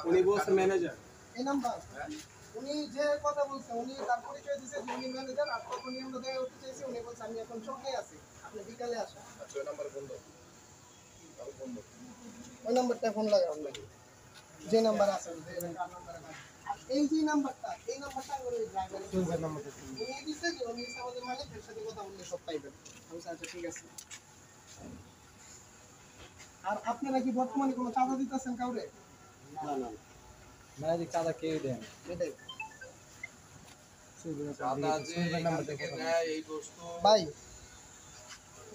উনি বলছে ম্যানেজার এই নাম্বার উনি যে কথা বলছে উনি তার পরিচয় দিয়েছে যে উনি ম্যানেজার আর তখনই আমরা দেখা করতে চাইছি উনি বলছে আমি এখন চকে আছি আপনি বিকালে আসেন আচ্ছা ওই নাম্বার বন্ধ ওই নাম্বারটা ফোন লাগাও নাকি যে নাম্বার আছে আর এই যে নাম্বারটা ওই ড্রাইভারের নাম্বারটা উনি দিয়েছে যে উনি আমাদের মালিকের সাথে কথা বললে সব পাইবেন আমি আচ্ছা ঠিক আছে আর আপনারা কি বর্তমানে কোনো চাঁদা দিতেছেন কাউরে না না ম্যাজিক চাঁদা কে দেন এটাই চাঁদা যে এখান থেকে নেয় এই দোস্ত ভাই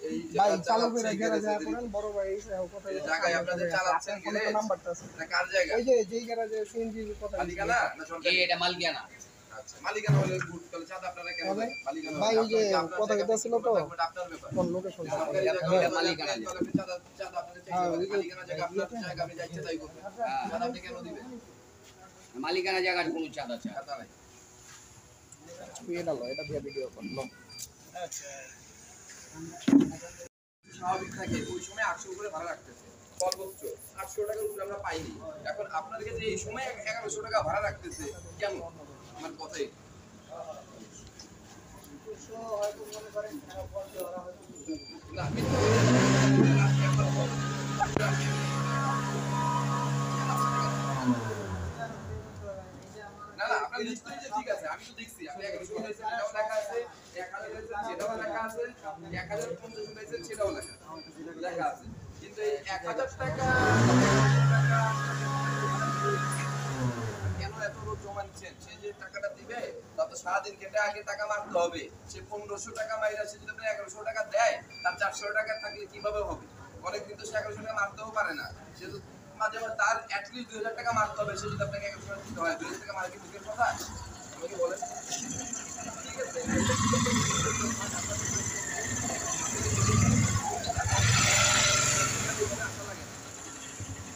এই ভাই জায়গা চালু করে চালাচ্ছে গ্যারাজে করেন বড় ভাই এই কথা এই জায়গায় আপনাদের চালাচ্ছেন গেলে নাম্বারটা আছে এটা কার জায়গা এই যে যেই গ্যারাজে সিএনজি কথা মালিকানা না সরকারি এটা মালিকানা আচ্ছা মালিকানা হলে গুড তাহলে চাঁদা আপনারা কেন দেন মালিকানা ভাই এই যে কথা কথা ছিল তো আপনার ব্যাপার কোন লোকেশন সরকারি জায়গা এটা মালিকানা তাহলে আপনি চাঁদা আপনাদের চাইতে হবে মালিকানা জায়গা আপনার জায়গা আপনি যাইতে তাই করবেন চাঁদা আপনি কেন দিবেন মালিকানা জায়গার কোনো চাঁদা চায় চাঁদা নাই এটা দিয়ে ভিডিও করলো স্বাভাবিক থাকে ওই সময় 800 করে ভাড়া রাখতেছে সর্বোচ্চ 800 টাকার উপরে আমরা পাইনি এখন আপনাদেরকে যে এই সময় 1100 টাকা ভাড়া রাখতেছে কেন আমার কথাই না না না আপনার নিশ্চয়ই যে ঠিক আছে আমি তো দেখছি আপনি 1100 হয়েছে এটাও লেখা আছে 1000 হয়েছে সেটাও লেখা আছে 1050 হয়েছে সেটাও লেখা আছে কিন্তু এই 1000 টাকা কেন এত রোজ জমা নিচ্ছেন সে যে টাকাটা দিবে তা তো সারাদিন কেটে আগে টাকা মারতে হবে সে 1500 টাকা মাইরা সে যদি আপনি 1100 টাকা দেয় তার 400 টাকা থাকলে কিভাবে হবে অনেক কিন্তু সে 1100 টাকা মারতেও পারে না সে তো মাঝে মাঝে তার অ্যাটলিস্ট 2000 টাকা মারতে হবে সে যদি আপনাকে 1100 টাকা দিতে হয় 2000 টাকা মারা কি মুখের কথা আমাকে বলেন ঠিক আছে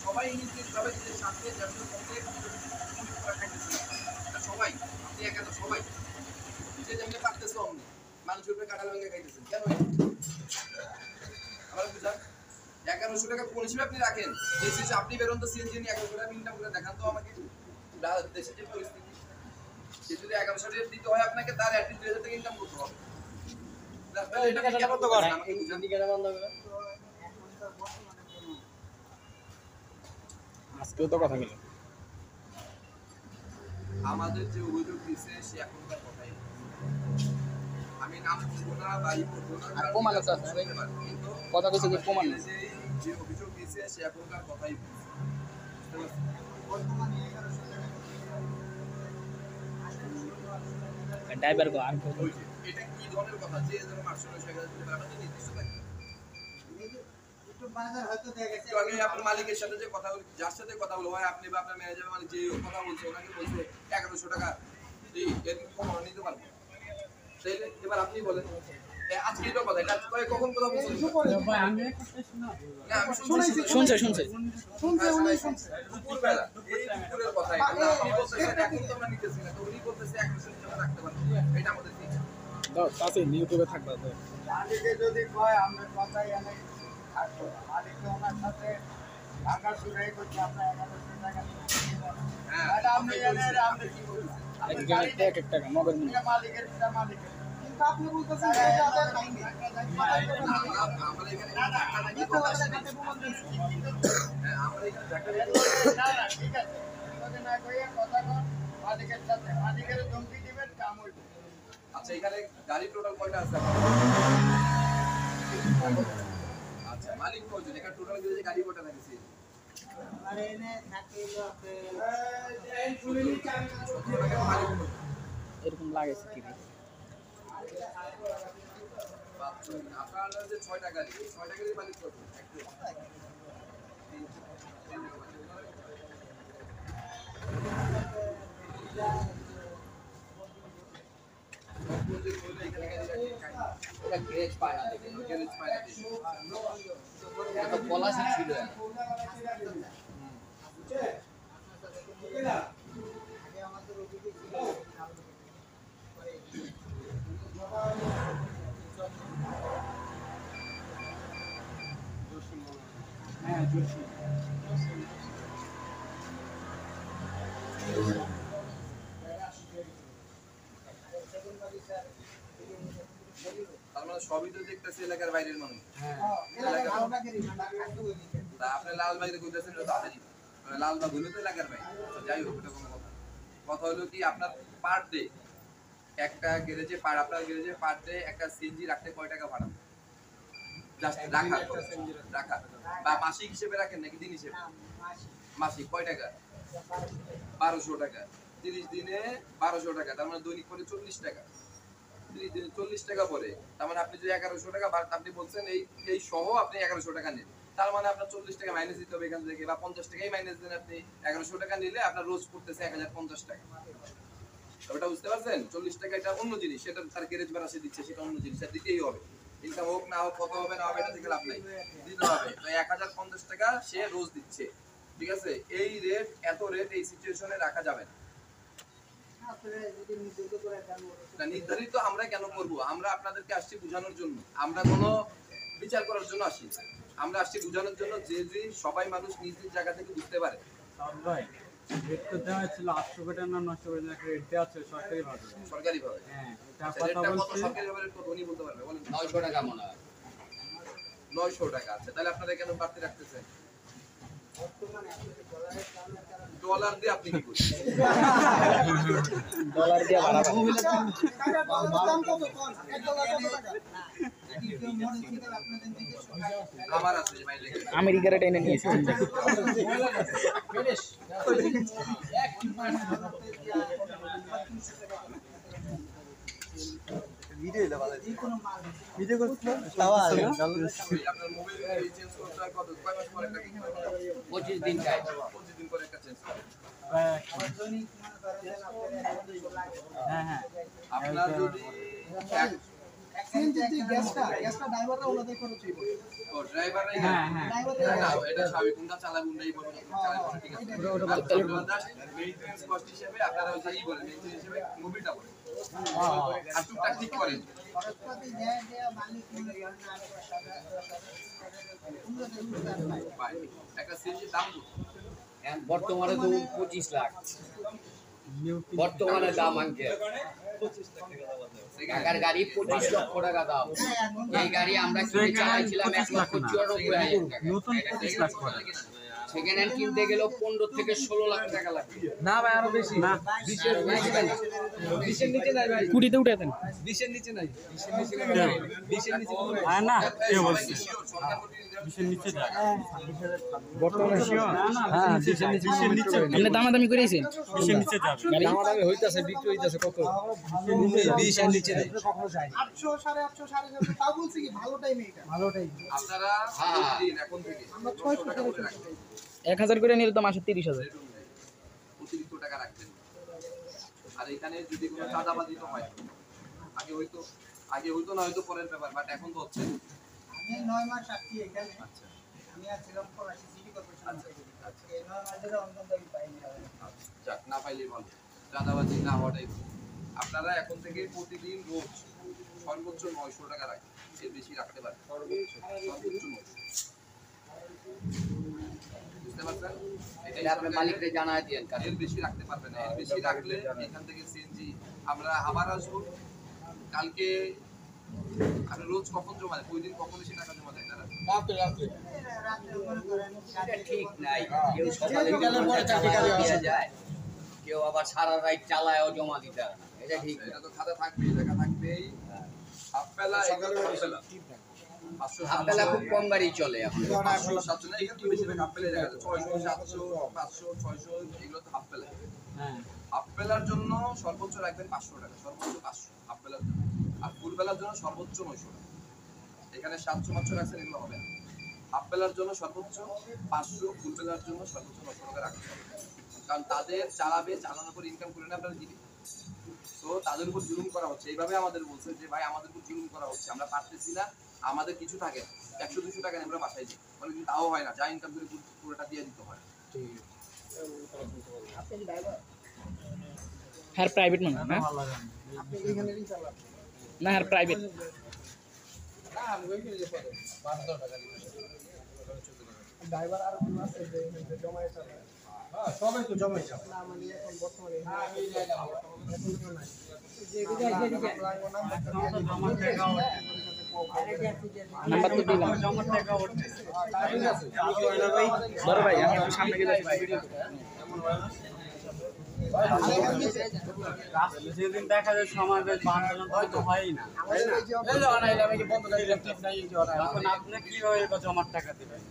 সবাই নিশ্চিতভাবে যে সাথে যাদের সঙ্গে সবাই আপনি একা তো সবাই যে যেমনি পারতেছে অমনি মানুষের উপরে কাঁঠাল ভেঙে খাইতেছেন কেন আমার বুঝান 1100 টাকা কোন হিসেবে আপনি রাখেন যে শেষে আপনি বেরোন তো সিএনজি নিয়ে 1100 টাকা ইনকাম করে দেখান তো আমাকে দেশের যে পরিস্থিতি সে যদি 1100 টাকা দিতে হয় আপনাকে তার অ্যাটলিস্ট 2000 টাকা ইনকাম করতে হবে এটা কেন বন্ধ করেন আমাকে বুঝান কেন বন্ধ করে আজকেও তো কথা বলি আমাদের যে অভিযোগ দিচ্ছে সে এখনকার কথাই আমি নাম বলবো না বাড়ি বলবো না আর প্রমাণ আছে কিন্তু কথা কইছে যে প্রমাণ যে অভিযোগ দিচ্ছে সে এখনকার কথাই ড্রাইভার কো আর এটা কি ধরনের কথা যে ধরনের 800 টাকা দিতে পারবে না নির্দিষ্ট থাকে আগে আপনার মালিকের সাথে যে কথা বলি যার সাথে কথা বলো হয় আপনি বা আপনার ম্যানেজার মানে যে কথা বলছে ওনাকে বলছে 1100 টাকা এই এর কম নিতে পারবো তাইলে এবার আপনি বলেন আজকে এটা কথা এটা কখন কথা বলছেন ভাই আমি শোনা না আমি শুনছি দুপুরবেলা এই দুপুরের কথা এটা আপনি বলতেছেন এখন তো আমরা নিতেছি না তো উনি বলতেছে 1100 টাকা রাখতে পারবো এটা আমাদের ঠিক দাও তাতে ইউটিউবে থাকবা তো মালিকে যদি কয় আমরা কথাই এনে থাকবো মালিককে ওনার সাথে ঢাকা শুরু করছি আমরা 1100 টাকা হ্যাঁ এটা আপনি এনে আমরা কি করবো একজনের এক টাকা নগদ মূল্য মালিকের মালিকের কিন্তু আপনি বলতেছেন যে এটা আমাদের আইনি আমরা এখানে টাকা নাকি কথা হ্যাঁ আমরা এখানে টাকা না ঠিক আছে যদি না কইয়া কথা কর মালিকের সাথে মালিকের ধমকি দিবেন কাম হইবে আচ্ছা এখানে গাড়ি টোটাল কয়টা আছে আচ্ছা মালিক কয়জন এখানে টোটাল গাড়ি কয়টা লাগছে আরে এনে থাকিলো আপনি এরকম লাগেছে কি আপনার যে 6টা গাড়ি 6টা গাড়ি মালিক কত একটু এটা গ্যারেজ পায় না দেখে গ্যারেজ পায় না এটা পলাশি ছিল হ্যাঁ জোরছি তার মানে সবই তো দেখতেছি এলাকার বাইরের মানুষ। এলাকার লালবাগেরই তা আপনি লালবাগে কইতেছেন এটা তাদেরই, লালবাগ হইলো তো এলাকার বাইরে। তো যাই হোক, এটা কোনো কথা না। কথা হলো কি, আপনার পার ডে একটা গ্যারেজে আপনার গ্যারেজে পার ডে একটা সিএনজি রাখতে কয় টাকা ভাড়া? জাস্ট রাখা বা মাসিক হিসেবে রাখেন নাকি দিন হিসেবে? মাসিক কয় টাকা? 1200 টাকা। 30 দিনে 1200 টাকা, তার মানে দৈনিক পরে 40 টাকা। 30 দিনে 40 টাকা পরে, তার মানে আপনি যদি 1100 টাকা আপনি বলছেন এই সহ আপনি 1100 টাকা নেন, তার মানে আপনার 40 টাকা মাইনাস দিতে হবে এখান থেকে, বা 50 টাকাই মাইনাস দেন। আপনি 1100 টাকা নিলে আপনার রোজ পড়তেছে 1050 টাকা। ওটা বুঝতে পারছেন? 40 টাকা এটা অন্য জিনিস, সেটা তার গ্যারেজ ভাড়া সে দিচ্ছে, সেটা অন্য জিনিস, সেটা দিতেই হবে। ইনকাম হোক না হোক, কত হবে না হবে এটা থেকে লাভ নাই, দিতে হবে। তো 1050 টাকা সে রোজ দিচ্ছে, ঠিক আছে? এই রেট, এত রেট এই সিচুয়েশনে রাখা যাবে না। না, নির্ধারিত আমরা কেন করব? আমরা আপনাদেরকে আসছি বোঝানোর জন্য, আমরা কোনো বিচার করার জন্য আসি। আমরা আসছি বোঝানোর জন্য, যে সবাই মানুষ নিজ নিজ জায়গা থেকে বুঝতে পারে। ভাই রেট তো দেওয়া হয়েছিল 800 কোটি না 900 কোটি টাকা রেট দেওয়া আছে সরকারিভাবে। সরকারিভাবে? হ্যাঁ, এটা আচ্ছা, কথা রেটটা কত বলছি। সরকারিভাবে রেট কত উনি বলতে পারবে? বলেন। 900 টাকা মনে হয়। 900 টাকা। আচ্ছা, তাহলে আপনারা কেন বাড়তি রাখতেছেন? ডলার দিয়ে আপনি কি করছেন? ডলার দিয়ে ভাড়া দাম কত কোন $1 কত টাকা? আমার আছে যে মাইলে আমেরিকার এটা এনে নিয়েছে। আপনার মোবাইল চেঞ্জ করতে হয় কত, কয় মাস পরে একটা কিনতে হয়? 25 দিন কাজ। 25 দিন পরে একটা চেঞ্জ করে। হ্যাঁ হ্যাঁ, আপনার যদি সিএনজি গ্যাসটা ড্রাইভাররা ওনাদের খরচ হইব। ও ড্রাইভারই, হ্যাঁ হ্যাঁ, না এটা স্বাভাবিক, কোনটা চালাবে কোনটাই বলবে, চালাবে, ঠিক আছে। মেইনটেনেন্স কস্ট হিসেবে আপনারা ওই যেই বলেন, মেইনটেনেন্স হিসেবে মোবিলটা বলেন আর টুকটাক ঠিক করেন। খরচপাতি দেয়া মালিক মনে করেন ভাই একটা সিএনজি দাম কত? এখন বর্তমানে তো 25 লাখ বর্তমানে দাম আঙ্কে। ঢাকার গাড়ি 25 লক্ষ টাকা দাম। এই গাড়ি আমরা কিনে চালাইছিলাম 1,94,000 টাকা। নতুন 25 লাখ করে। সেকেন্ড হ্যান্ড কিনতে গেলেও 15 থেকে 16 লাখ টাকা লাগবে। না ভাই, আরো বেশি না, 20-এর নিচে নাই ভাই, 20-তে উঠে দেন। 20-এর নিচে নাই, 20-এর নিচে নাই, 20-এর নিচে না, কে বলছে 20-এর নিচে যায় বর্তমানে? হ্যাঁ, 20-এর নিচে, 20-এর নিচে আপনি দামাদামি করেছেন, 20-এর নিচে যাবে গাড়ি, দামাদামি হইতাছে, বিক্রি হইতাছে কত, 20-এর নিচে নাই, 800 850 750 তাও বলছি কি ভালো টাইমে এটা ভালো টাইম। আপনারা প্রতিদিন এখন থেকে আমরা 600 টাকা করে রাখবেন, 1000 করে নিলে তো মাসে 30,000। অতিরিক্ত টাকা রাখবেন। আর এখানে যদি কোনো চাঁদাবাজি তো হয়, আগে হইতো না, হয়তো পরের ব্যাপার, বাট এখন তো হচ্ছে। আমি 9 মাস আছি এখানে। আচ্ছা আমি ছিলাম পলাশী সিটি কর্পোরেশন আচ্ছা থেকে। আচ্ছা এই 9 মাস ধরে অন্তত আমি পাইনি। যাক, না পাইলেই ভালো, চাঁদাবাজি না হওয়াটাই ভালো। আপনারা এখন থেকে প্রতিদিন রোজ সর্বোচ্চ 900 টাকা রাখবেন, এর বেশি রাখতে পারেন, সর্বোচ্চ 900। বুঝতে পারছেন? এটা আপনি মালিককে জানায় দিয়েন কারণ এর বেশি রাখতে পারবেন না, এর বেশি রাখলে এখান থেকে সিএনজি আমরা আবার আসবো কালকে। আপনি রোজ কখন জমা দেন, প্রতিদিন কখন এসে টাকা জমা দেন তারা? রাতে মনে করেন এটা ঠিক নাই। কেউ সকালে দিয়ে যায়, কেউ আবার সারা রাত চালায়ও জমা দিতে পারে না। এটা ঠিক না। এটা তো খাতা থাকবেই, টাকা থাকবেই। হাফ বেলা, এগুলো হাফ বেলা 500 হাফ বেলা খুব কম গাড়ি চলে এখন। 500 700 না, একটু বেশি হাফ বেলা দেখা যায় 600 700 500 600, এগুলো তো হাফ বেলা। হ্যাঁ, হাফ বেলার জন্য সর্বোচ্চ রাখবেন 500 টাকা, সর্বোচ্চ 500 হাফ বেলার জন্য। আর ফুল বেলার জন্য সর্বোচ্চ 900 টাকা। এখানে 700 500 রাখছেন, এগুলো হবে না। হাফ বেলার জন্য সর্বোচ্চ 500, ফুল বেলার জন্য সর্বোচ্চ 900 টাকা রাখতে হবে, কারণ তাদের চালানোর পর ইনকাম করে না আপনারা দিবেন। তো তাদের উপর জুলুম করা হচ্ছে, এইভাবে আমাদের বলছে যে ভাই আমাদের উপর জুলুম করা হচ্ছে, আমরা পারতেছি না, আমাদের কিছু থাকে 100-200 টাকা আমরা বাসায় দিই, মানে কিন্তু তাও হয় না, যা ইনকাম করে পুরোটা দিয়ে দিতে হয়। আপনি ড্রাইভার, হ্যাঁ প্রাইভেট মানুষ না, আপনি এখানেরই চালান। না হ্যাঁ প্রাইভেট। ড্রাইভার আর কোন আছে যে জমায়ে চালায়? সবাই তো জমাই যাবে না মানে এখন বর্তমানে নাম্বার তো দিলাম বড় ভাই আমি একটু সামনে গেলে যেদিন দেখা যায় সমাজের বান্ধব হয়তো হয় না এখন আপনি কিভাবে জমার টাকা দেবেন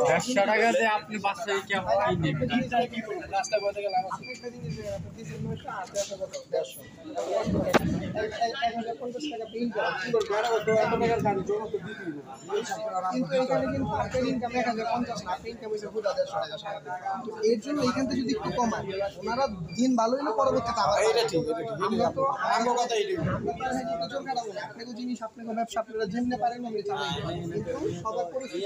দেড়শো টাকা দিয়ে আপনি বাসায় কি নেবেন কিন্তু এখানে কিন্তু আপনার ইনকাম 1050 না, আপনার ইনকাম হচ্ছে 150 টাকা সারাদিন। তো এর জন্য এখান থেকে যদি একটু কমান, ওনারা দিন ভালো হলে পরবর্তীতে আবার আমরা তো আপনাকে জিনিস আপনাকে ব্যবসা আপনারা যেমনি পারেন আমি চালাই, কিন্তু সবার পরিস্থিতি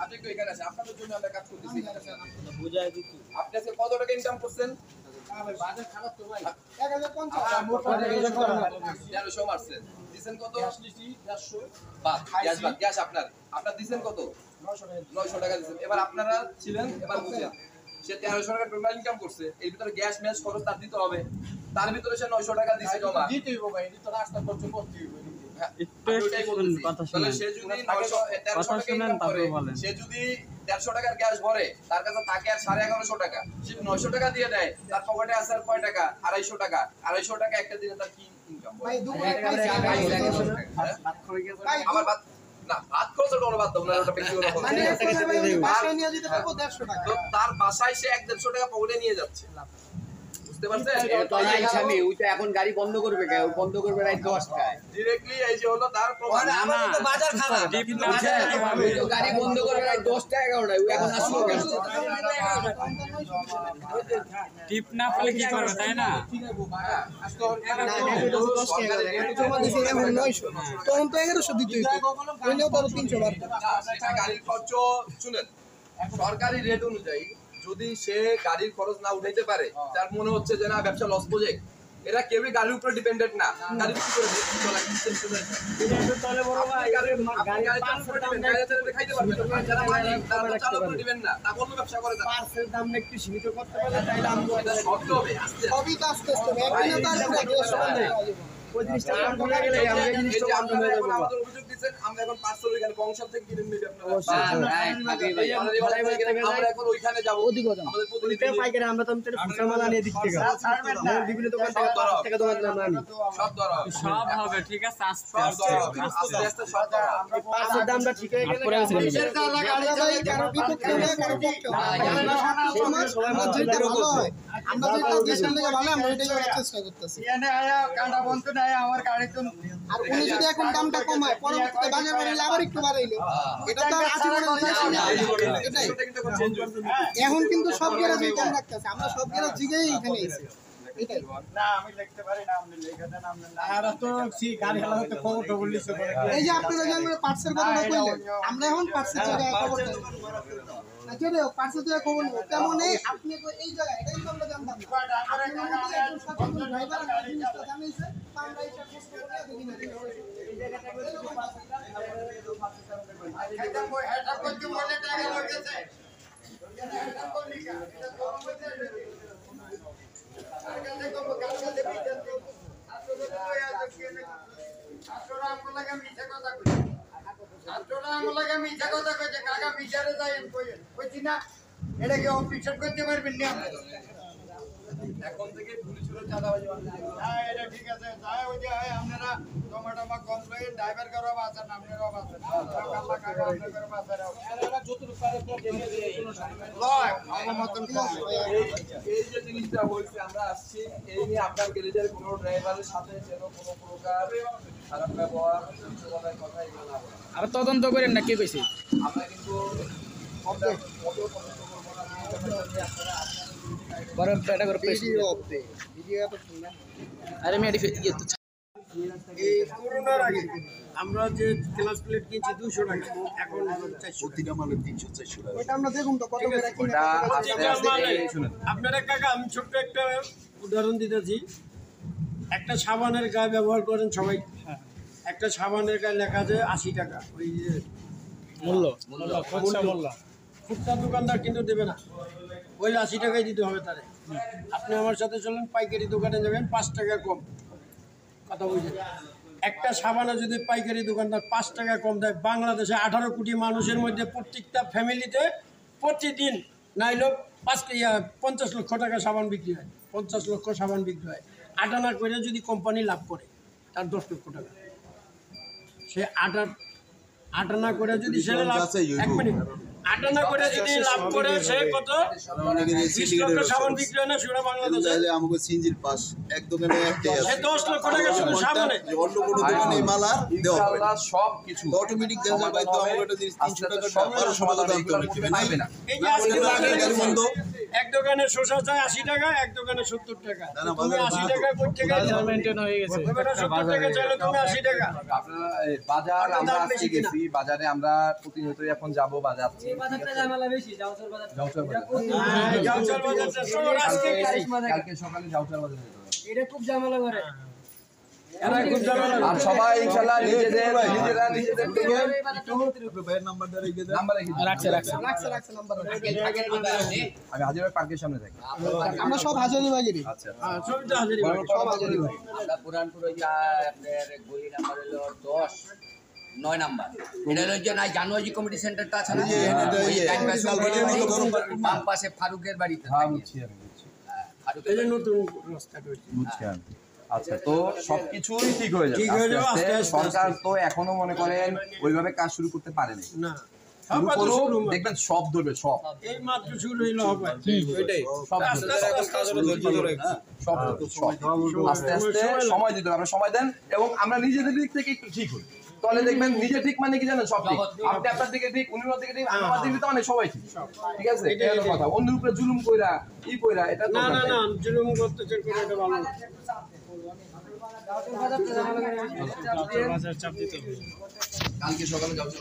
আপনি তো এখানে আছেন, আপনাদের জন্য আমরা কাজ করতেছি। আপনি আজকে কত টাকা ইনকাম করছেন? 1300 মারছেন। দিছেন কত? বাদ, গ্যাস আপনার দিছেন কত? 900 টাকা দিছেন। এবার আপনারা ছিলেন, এবার বুঝেন সে 1300 টাকা টোটাল ইনকাম করছে, এর ভিতরে গ্যাস ম্যাচ খরচ তার দিতে হবে, তার ভিতরে সে 900 টাকা দিছে জমা। তাহলে সে যদি 150 টাকার গ্যাস ভরে, তার কাছে থাকে আর 1150 টাকা, সে 900 টাকা দিয়ে দেয়, তার পকেটে আছে আর কয় টাকা? 250 টাকা একটা দিনে তার কি ইনকাম? আমার ভাত না, ভাত খরচ ওটা বাদ দাও না, ওটা ব্যক্তিগত খরচ। তো তার বাসায় সে 150 টাকা পকেটে নিয়ে যাচ্ছে, বুঝতে পারছেন? এখন গাড়ি বন্ধ করবে বন্ধ করবে রাত 10টায় ডিরেক্টলি এই যে হলো তার প্রমাণ। বাজার খারাপ গাড়ি বন্ধ করবে রাত 10টা 11টায় এখন আসলো টিপ না পেলে কি করবে, তাই না? তখন তো 1100 দিতে হইতো, হইলেও তার 300 বার। গাড়ির খরচ শুনেন, সরকারি রেট অনুযায়ী যদি সে গাড়ির খরচ না উঠাইতে পারে, তার মনে হচ্ছে যে না ব্যবসা লস প্রজেক্ট, এরা কেউই গাড়ির উপরে ডিপেন্ডেন্ট না। গাড়ি কি করে ব্যবসা করে সবই তো আস্তে আস্তে একদিনে তার অভিযোগ দিচ্ছেন, আমরা এখন পার্সেল ওইখানে বংশাল থেকে কিনে নিয়ে আমরা এখন ওইখানে যাবো, আমাদের প্রতিনিধি আমরা তো মাল আনিয়ে দিক থেকে বিভিন্ন দোকান থেকে সব ধরা সব হবে, ঠিক আছে? আস্তে আস্তে সব ধরা। পাঁচের দামটা ঠিক হয়ে গেলে আমার গাড়ি তো আর উনি যদি এখন দামটা কমায়, পরবর্তীতে বাজার বাড়াইলে আবার একটু বাড়াইলো, এটা তো আর আজীবনের এটাই। এখন কিন্তু সব গ্যারাজই কম রাখতেছে, আমরা সব গ্যারাজ জিগেই এখানে এসে এটাই। না আমি লিখতে পারি না, আপনি লিখে দেন। আর তো গাড়ি খেলা হতে খবর তো বললিস এই যে আপনারা যে আমরা পার্সেল কথা কইলেন, আমরা এখন পার্সেল জায়গায় খবর দেব না, যেটা পার্সেল জায়গায় খবর নেব, তেমন আপনি এই জায়গায় এটাই তো আমরা জানতাম না। আপনি সচেতন ড্রাইভার জিনিসটা জানাইছে, আমরা এটা চেষ্টা করে দেখি না এই জায়গাটা এটা করতে বলে টাকা লাগেছে এটা করলি না, এটা তো আমাদের এখন থেকে পুলিশের চাঁদাবাজি বন্ধ করবে। এটা ঠিক আছে, তাই ওই যে আপনারা টমাটো কম লয়ে ড্রাইভার করো বাঁচান, আপনারাও বাঁচান, আল্লাহ কাকা আপনারা বাঁচান। আমার মতন এই যে জিনিসটা হয়েছে, আমরা আসছি এই নিয়ে আপনার গ্যারেজের কোনো ড্রাইভারের সাথে যেন কোনো প্রকার খারাপ ব্যবহার কথা এগুলো না বলে। আর তদন্ত করেন না, কে কইছে? আমরা কিন্তু মোটেও পছন্দ করবো না। বরং এটা করে ভিডিও অফে ভিডিও তো না। আরে মেডি এই করোনার আগে আমরা যে ক্লাস প্লেট কিনছি 200 টাকা, এখন 400 ওটা আমরা দেখুন তো কত করে কিনে আপনারা কাকা আমি ছোট্ট একটা উদাহরণ দিতেছি। একটা সাবানের গায়ে ব্যবহার করেন সবাই, একটা সাবানের গায়ে লেখা আছে 80 টাকা, ওই যে মূল্য ফুটপাত দোকানদার কিন্তু দেবে না, ওই 80 টাকাই দিতে হবে তারে। আপনি আমার সাথে চলেন, পাইকারি দোকানে যাবেন, 5 টাকা কম, কথা বুঝলেন। একটা সাবানে যদি পাইকারি দোকানদার 5 টাকা কম দেয়, বাংলাদেশে 18 কোটি মানুষের মধ্যে প্রত্যেকটা ফ্যামিলিতে প্রতিদিন নাইলেও 50 লক্ষ টাকা সাবান বিক্রি হয়, 50 লক্ষ সাবান বিক্রি হয়। 8 আনা করে যদি কোম্পানি লাভ করে, তার 10 লক্ষ টাকা। সে 8 আনা করে যদি সে লাভ, 1 মিনিট, 8 আনা করে যদি লাভ করে, সে কত 20 লক্ষ সাবান বিক্রি হয় না সেটা বাংলাদেশে। আমাকে সিনজির পাস এক দোকানে একটাই সে আছে, 10 লক্ষ টাকা শুধু সাবানে। অন্য কোনো দোকানে এই মাল আর দেওয়া হবে না। ইনশাআল্লাহ সবকিছু অটোমেটিক দেওয়া যাবে, তো আমাকে একটা জিনিস 300 টাকা 1200 টাকা দাম করে কিনে পারবে না। এই যে আজকে বন্ধ এক দোকানে শসা চায় 80 টাকা, এক দোকানে 70 টাকা। তুমি 80 টাকা কই থেকে বাজার মেনটেন হয়ে গেছে। ওই বেটা 70 টাকা চাইলে তুমি 80 টাকা। আপনারা বাজার আমরা দাম আজকে বেশি কিনা? গেছি বাজারে, আমরা প্রতিনিয়তই এখন যাব বাজার। বাজারটা ঝামেলা বেশি, যাওয়ার বাজার। যাওচার বাজার হ্যাঁ, যাওচার বাজারটা শহর আজকে গেছি। কালকে সকালে যাওচার বাজার যেতে হবে। এটা খুব ঝামেলা করে। এরা খুব ঝামেলা আর করে। সবাই ইনশাআল্লাহ নিজেদের থেকে ভাইয়ের নাম্বারটা রেখে দেন। নাম্বার রেখে দিন। রাখছে রাখছে নাম্বার। আমি হাজির পার্কের সামনে থাকি। আমরা সব হাজারিবাগেরই। আচ্ছা হ্যাঁ, সবটা হাজিরি ভাই। সব হাজারিবাগ। আমরা পুরানপুর ওই যে আপনার গলি নাম্বার হলো 10 9 নাম্বার। এটা হলো যে নাই জানুয়ারি কমিটি সেন্টারটা আছে না, এটা ওই ইয়ে, ডান পাশে লালবাড়ির মতো বড় বাম পাশে ফারুকের বাড়িতে হ্যাঁ থাকে। বুঝছি আমি বুঝছি ফারুকের এই যে বাড়ি। নতুন রাস্তা হয়েছে। বুঝছি আমি। আচ্ছা, তো সবকিছুই ঠিক হয়ে যাবে ঠিক হয়ে যাবে আস্তে আস্তে আস্তে। আস্তে। সরকার তো এখনো মনে করেন ওইভাবে কাজ শুরু করতে পারেনি। না, শুরু সব করুক, শুরু মাত্র। দেখবেন সব ধরবে, সব এই মাত্র শুরু হইলো হবে। সব আস্তে আস্তে আস্তে আস্তে সব আস্তে আস্তে সময় দিতে হবে। আমরা সময় দেন এবং আমরা নিজেদের দিক থেকে একটু ঠিক হই, তাহলে দেখবেন নিজে ঠিক মানে কি জানেন, সব ঠিক। আপনি আপনার দিকে ঠিক, উনি ওর দিকে ঠিক, আমি আমার দিকে ঠিক, মানে সবাই ঠিক। ঠিক আছে, এটা হলো কথা। অন্যের উপরে জুলুম কইরা কইরা এটা না দরকার না নেই। না, জুলুম করতেছে করে এটা ভালো না। বাজার চাপ দিতে হবে। কালকে সকালে যাওয়ার